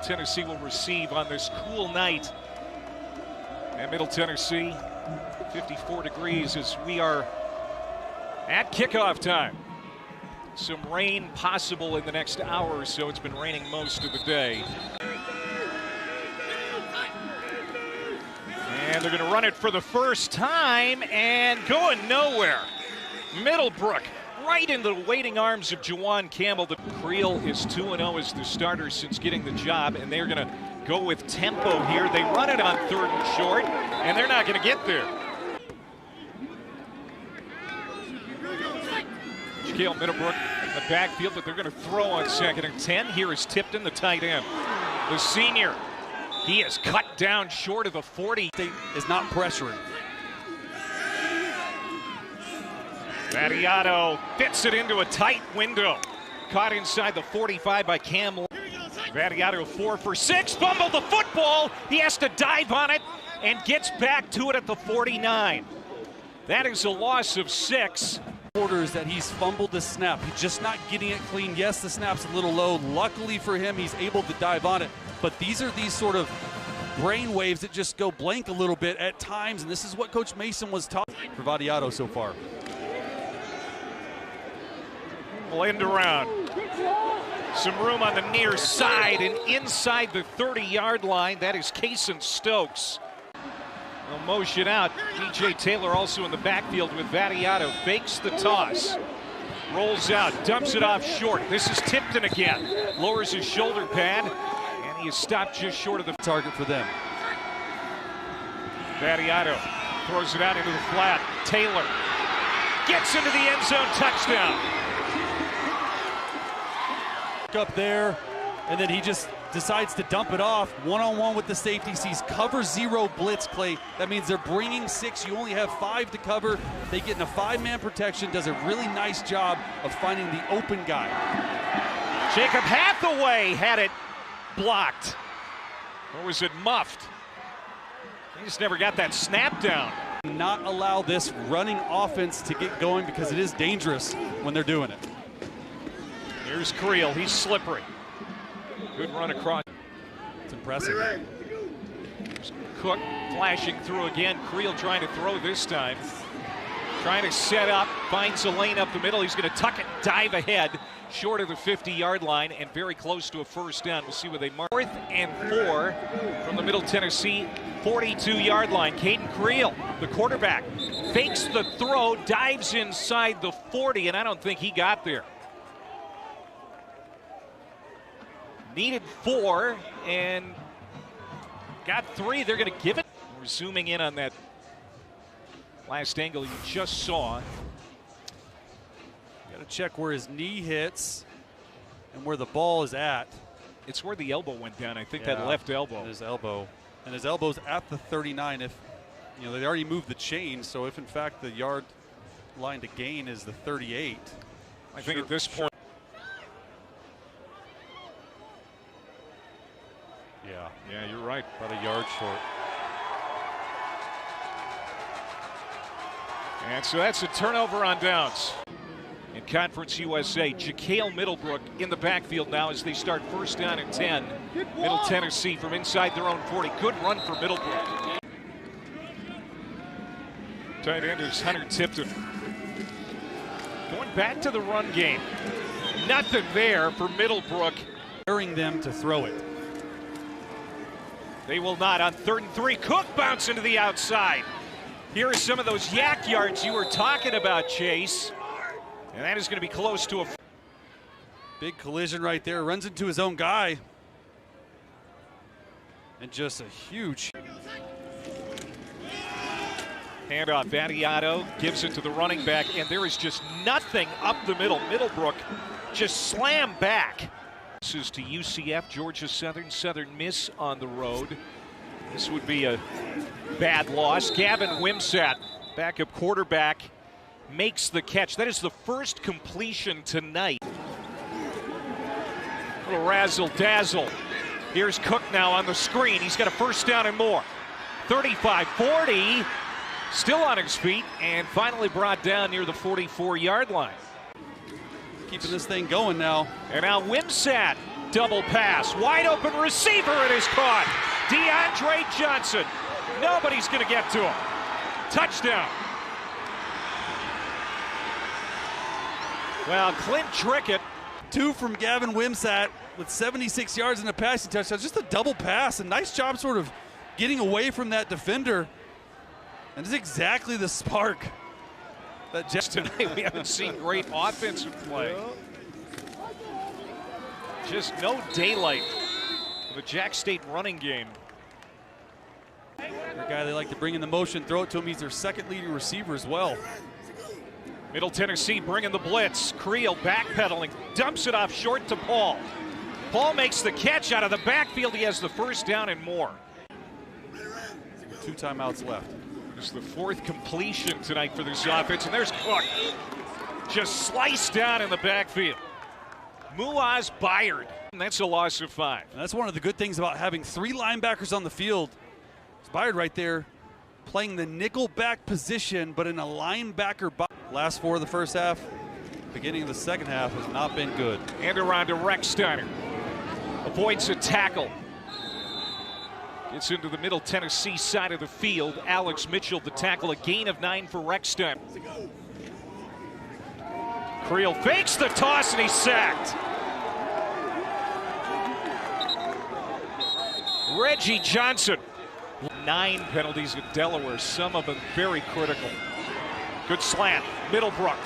Tennessee will receive on this cool night at Middle Tennessee. 54 degrees as we are at kickoff time. Some rain possible in the next hour or so. It's been raining most of the day. And they're going to run it for the first time and going nowhere. Middlebrook right into the waiting arms of Jawan Campbell. The Creel is 2-0 as the starter since getting the job, and they're going to go with tempo here. They run it on 3rd and short, and they're not going to get there. Jaquel Middlebrook in the backfield, but they're going to throw on 2nd and 10. Here is Tipton, the tight end. The senior, he is cut down short of the 40. Is not pressuring. Vattiato fits it into a tight window. Caught inside the 45 by Campbell. Vattiato 4 for 6, fumbled the football. He has to dive on it and gets back to it at the 49. That is a loss of 6. Quarters that he's fumbled the snap. He's just not getting it clean. Yes, the snap's a little low. Luckily for him, he's able to dive on it. But these are these sort of brain waves that just go blank a little bit at times, and this is what Coach Mason was talking for Vattiato so far. End around. Some room on the near side and inside the 30-yard line. That is Kason Stokes. They'll motion out. DJ Taylor also in the backfield with Vattiato. Fakes the toss. Rolls out. Dumps it off short. This is Tipton again. Lowers his shoulder pad. And he is stopped just short of the target for them. Vattiato throws it out into the flat. Taylor gets into the end zone. Touchdown. Up there, and then he just decides to dump it off one-on-one with the safety. Sees cover 0 blitz, Clay. That means they're bringing 6. You only have 5 to cover. They get in a 5-man protection. Does a really nice job of finding the open guy. Jacob Hathaway had it blocked, or was it muffed? He just never got that snap down. Not allow this running offense to get going because it is dangerous when they're doing it. Here's Creel, he's slippery. Good run across. It's impressive. There's Cook flashing through again. Creel trying to throw this time. Trying to set up, finds a lane up the middle. He's going to tuck it, dive ahead, short of the 50-yard line, and very close to a first down. We'll see where they mark. 4th and 4 from the Middle Tennessee 42-yard line. Caden Creel, the quarterback, fakes the throw, dives inside the 40, and I don't think he got there. Needed 4 and got 3. They're going to give it. We're zooming in on that last angle you just saw. Got to check where his knee hits and where the ball is at. It's where the elbow went down. I think Yeah, that left elbow. And his elbow's at the 39. If they already moved the chain, so if in fact the yard line to gain is the 38. I think at this point. Yeah, you're right. About a yard short. And so that's a turnover on downs. In Conference USA, Jaquel Middlebrook in the backfield now as they start 1st down and 10. Middle Tennessee from inside their own 40. Good run for Middlebrook. Tight end is Hunter Tipton. Going back to the run game. Nothing there for Middlebrook. Daring them to throw it. They will not on 3rd and 3. Cook bounce into the outside. Here are some of those yak yards you were talking about, Chase. And that is going to be close to a big collision right there. Runs into his own guy. And just a huge handoff. Vattiato gives it to the running back, and there is just nothing up the middle. Middlebrook just slammed back. This is to UCF, Georgia Southern. Southern Miss on the road. This would be a bad loss. Gavin Wimsatt, backup quarterback, makes the catch. That is the first completion tonight. Little razzle-dazzle. Here's Cook now on the screen. He's got a first down and more. 35-40, still on his feet, and finally brought down near the 44-yard line. Keeping this thing going now. And now Wimsatt Double pass, wide open receiver, it is caught. DeAndre Johnson. Nobody's going to get to him. Touchdown. Well, Clint Trickett. 2 from Gavin Wimsatt with 76 yards in a passing touchdown. Just a double pass. A nice job sort of getting away from that defender. And it's exactly the spark that Just tonight we haven't seen great offensive play. Just no daylight for the Jack State running game. The guy they like to bring in the motion, throw it to him. He's their second leading receiver as well. Middle Tennessee bringing the blitz. Creel backpedaling, dumps it off short to Paul. Paul makes the catch out of the backfield. He has the first down and more. 2 timeouts left. It's the 4th completion tonight for this offense, and there's Cook. Just sliced down in the backfield. Muaz Byard. And that's a loss of 5. And that's one of the good things about having 3 linebackers on the field. It's Byard right there playing the nickel back position, but in a linebacker box. Last 4 of the first half, beginning of the second half has not been good. And around to Recksteiner. Avoids a tackle. Gets into the Middle Tennessee side of the field. Alex Mitchell the tackle, a gain of 9 for Recksteiner. Creel fakes the toss and he's sacked. Reggie Johnson. 9 penalties at Delaware, some of them very critical. Good slant, Middlebrook.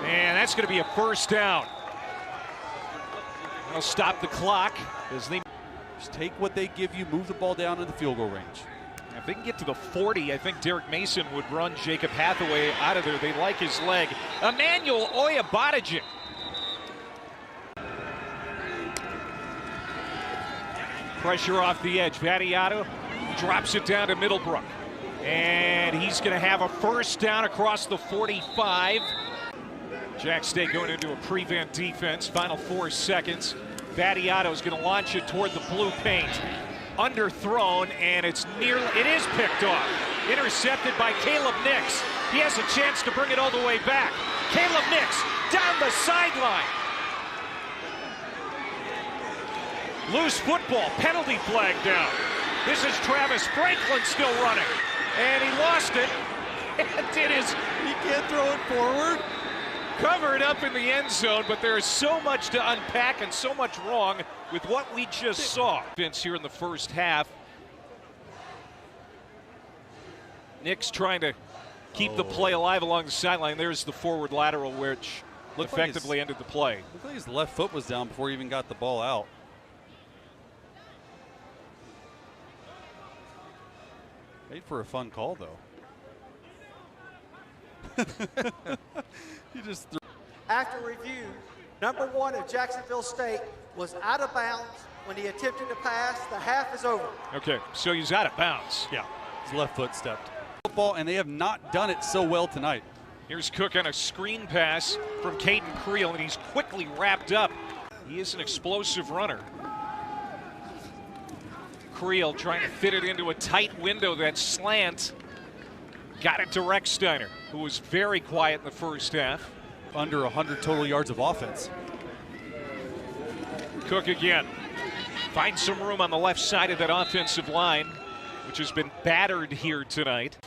And that's going to be a first down. They'll stop the clock as they just take what they give you, move the ball down in the field goal range. If they can get to the 40, I think Derek Mason would run Jacob Hathaway out of there. They like his leg. Emmanuel Oyabadajic. Pressure off the edge. Vattiato drops it down to Middlebrook. And he's going to have a first down across the 45. Jack State going into a prevent defense. Final 4 seconds. Vattiato is going to launch it toward the blue paint. Underthrown, and it is picked off. Intercepted by Caleb Nix. He has a chance to bring it all the way back. Caleb Nix down the sideline. Loose football, penalty flag down. This is Travis Franklin still running. And he lost it. He can't throw it forward. Covered up in the end zone, but there is so much to unpack and so much wrong with what we just saw. Vince here in the first half. Nick's trying to keep the play alive along the sideline. There's the forward lateral, which effectively ended the play. Looked like his left foot was down before he even got the ball out. Made for a fun call, though. He just threw. After review, number 1 of Jacksonville State was out of bounds when he attempted to pass. The half is over. Okay, so he's out of bounds. Yeah, his left foot stepped. Football, and they have not done it so well tonight. Here's Cook on a screen pass from Caden Creel, and he's quickly wrapped up. He is an explosive runner. Creel trying to fit it into a tight window, that slant. Got it to Recksteiner, who was very quiet in the first half. Under 100 total yards of offense. Cook again. Finds some room on the left side of that offensive line, which has been battered here tonight.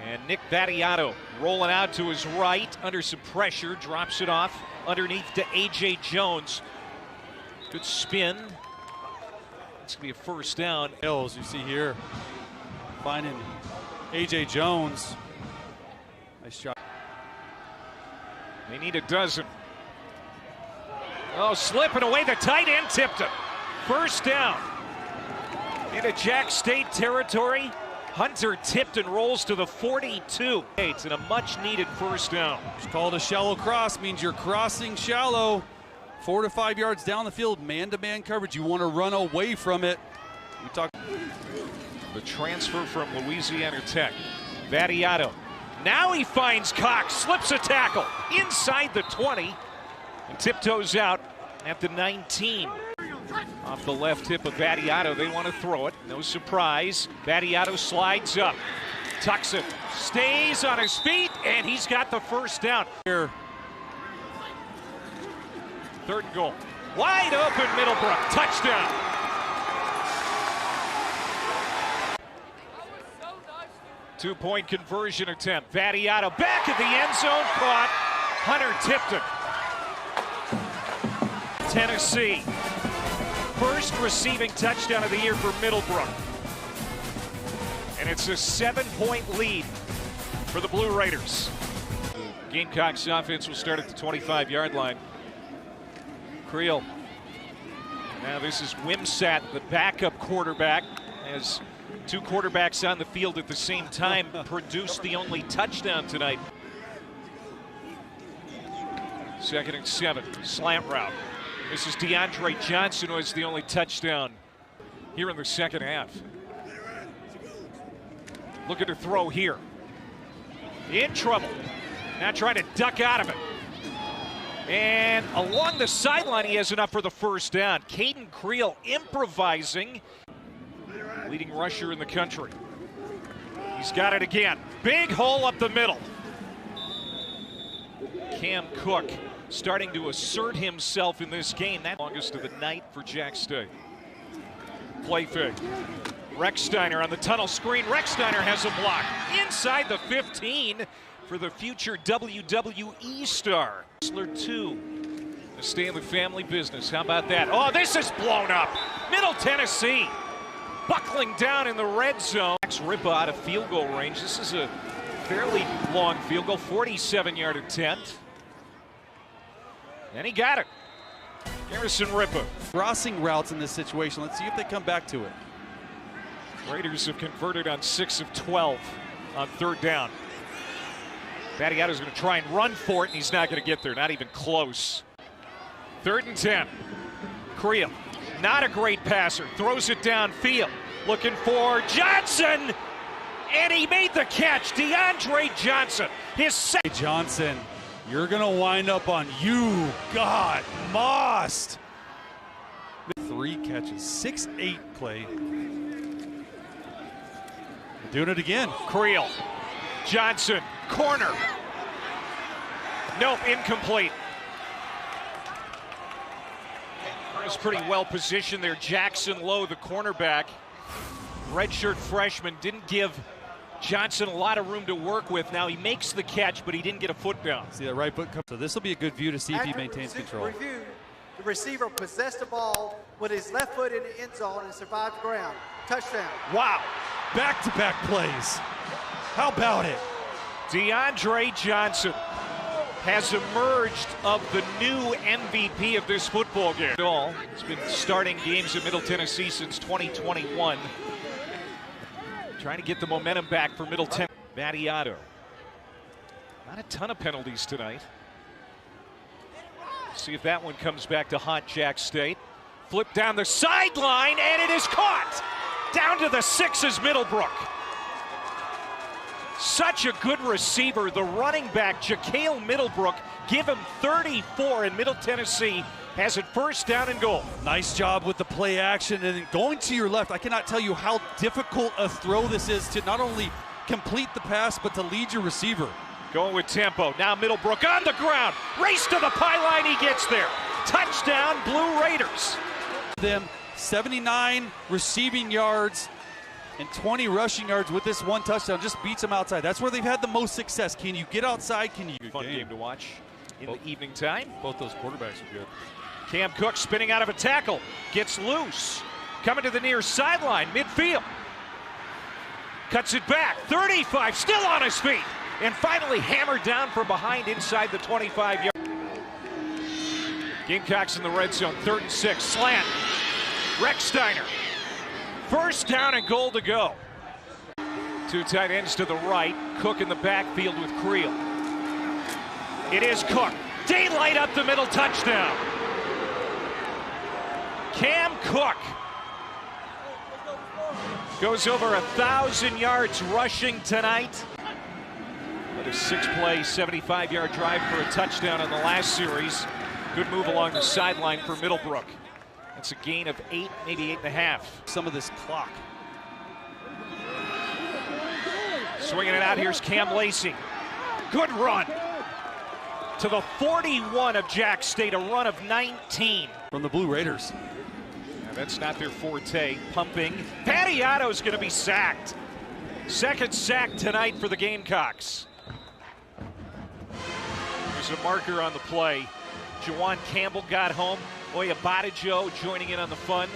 And Nick Vattiato rolling out to his right under some pressure, drops it off underneath to A.J. Jones. Good spin. It's going to be a first down. Hills, you see here, finding A.J. Jones. Nice shot. They need a dozen. Oh, slipping away. The tight end tipped him. First down. Into Jack State territory. Hunter tipped and rolls to the 42. And a much-needed first down. It's called a shallow cross. Means you're crossing shallow. 4 to 5 yards down the field, man-to-man coverage. You want to run away from it. We talk. The transfer from Louisiana Tech. Vattiato. Now he finds Cox, slips a tackle inside the 20 and tiptoes out at the 19. Off the left hip of Vattiato, they want to throw it. No surprise. Vattiato slides up, tucks it, stays on his feet, and he's got the first down. Here. 3rd and goal. Wide open Middlebrook. Touchdown. Two-point conversion attempt. Vattiato back at the end zone. Caught. Hunter Tipton. Tennessee. First receiving touchdown of the year for Middlebrook. And it's a 7-point lead for the Blue Raiders. Gamecocks offense will start at the 25-yard line. Creel. Now this is Wimsatt, the backup quarterback, as two quarterbacks on the field at the same time produced the only touchdown tonight. 2nd and 7, slant route. This is DeAndre Johnson, who has the only touchdown here in the second half. Looking to throw here. In trouble. Now trying to duck out of it. And along the sideline, he has enough for the first down. Caden Creel improvising. Leading rusher in the country. He's got it again. Big hole up the middle. Cam Cook starting to assert himself in this game. That longest of the night for Jack State. Play fake. Rechsteiner on the tunnel screen. Rechsteiner has a block inside the 15 for the future WWE star. Wrestler 2 to stay in the family business. How about that? Oh, this is blown up. Middle Tennessee buckling down in the red zone. Rippa out of field goal range. This is a fairly long field goal, 47-yard attempt. And he got it. Garrison Rippa. Crossing routes in this situation. Let's see if they come back to it. Raiders have converted on 6 of 12 on 3rd down. Vattiato's going to try and run for it, and he's not going to get there, not even close. 3rd and 10. Creel, not a great passer, throws it downfield, looking for Johnson, and he made the catch. DeAndre Johnson, his second. Johnson, you're going to wind up on you, God, Most. 3 catches, 6'8", Clay. Doing it again. Creel, Johnson, corner. Nope, incomplete. Was pretty well positioned there. Jackson Lowe, the cornerback, redshirt freshman, didn't give Johnson a lot of room to work with. Now he makes the catch, but he didn't get a foot down. See that right foot come. So this will be a good view to see if he maintains control. Review, the receiver possessed the ball with his left foot in the end zone and survived the ground. Touchdown. Wow. Back-to-back plays. How about it? DeAndre Johnson has emerged of the new MVP of this football game. He's been starting games at Middle Tennessee since 2021. Trying to get the momentum back for Middle Tennessee. Vattiato. Not a ton of penalties tonight. See if that one comes back to haunt Jack State. Flip down the sideline, and it is caught. Down to the 6 is Middlebrook. Such a good receiver, the running back, Ja'Kale Middlebrook. Give him 34, and Middle Tennessee has it 1st down and goal. Nice job with the play action, and then going to your left. I cannot tell you how difficult a throw this is to not only complete the pass, but to lead your receiver. Going with tempo. Now Middlebrook on the ground. Race to the pylon, he gets there. Touchdown, Blue Raiders. Them 79 receiving yards and 20 rushing yards with this one touchdown. Just beats them outside. That's where they've had the most success. Can you get outside? Can you? Fun game to watch in the evening time. Both those quarterbacks are good. Cam Cook spinning out of a tackle. Gets loose. Coming to the near sideline, midfield. Cuts it back. 35, still on his feet. And finally hammered down from behind inside the 25-yard. Gamecocks in the red zone, 3rd and 6. Slant. Rechsteiner. 1st down and goal to go. 2 tight ends to the right. Cook in the backfield with Creel. It is Cook. Daylight up the middle, touchdown. Cam Cook goes over 1,000 yards rushing tonight. But a 6-play, 75-yard drive for a touchdown in the last series. Good move along the sideline for Middlebrook. That's a gain of 8, maybe 8.5. Some of this clock. Swinging it out, here's Cam Lacey. Good run to the 41 of Jack State, a run of 19. from the Blue Raiders. Now, that's not their forte. Pumping. Pattiato's going to be sacked. Second sack tonight for the Gamecocks. There's a marker on the play. Jawan Campbell got home. Oya Badajo joining in on the fun.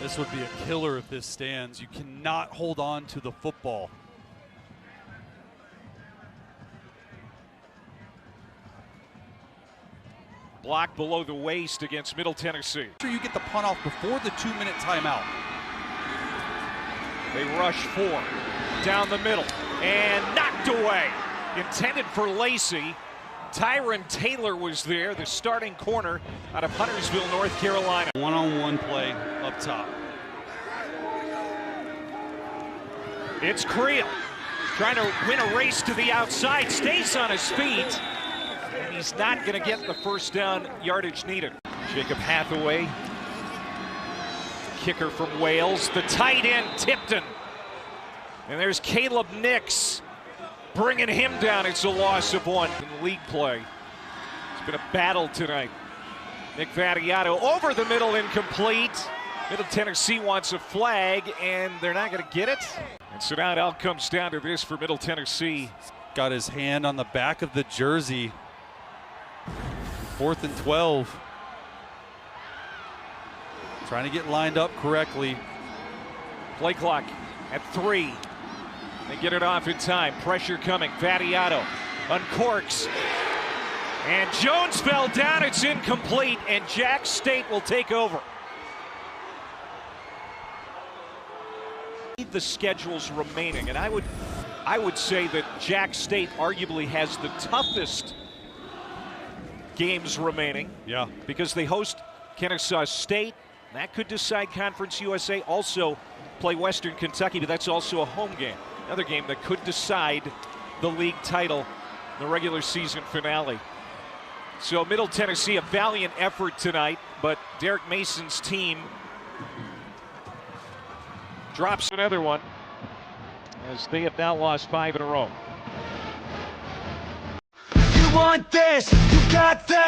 This would be a killer if this stands. You cannot hold on to the football. Block below the waist against Middle Tennessee. Make sure you get the punt off before the 2-minute timeout. They rush 4 down the middle and knocked away. Intended for Lacey. Tyron Taylor was there, the starting corner out of Huntersville, North Carolina. One-on-one play up top. It's Creel trying to win a race to the outside, stays on his feet, and he's not going to get the first down yardage needed. Jacob Hathaway, kicker from Wales, the tight end Tipton. And there's Caleb Nix bringing him down. It's a loss of 1 in league play. It's been a battle tonight. Nick Vattiato over the middle, incomplete. Middle Tennessee wants a flag, and they're not going to get it. And so now it all comes down to this for Middle Tennessee. Got his hand on the back of the jersey. 4th and 12. Trying to get lined up correctly. Play clock at 3. They get it off in time. Pressure coming. Vattiato uncorks. And Jones fell down. It's incomplete, and Jack State will take over. The schedules remaining, and I would say that Jack State arguably has the toughest games remaining. Yeah. Because they host Kennesaw State. That could decide Conference USA. Also play Western Kentucky, but that's also a home game. Another game that could decide the league title, the regular season finale. So Middle Tennessee, a valiant effort tonight, but Derek Mason's team drops another one as they have now lost 5 in a row. You want this, you got that.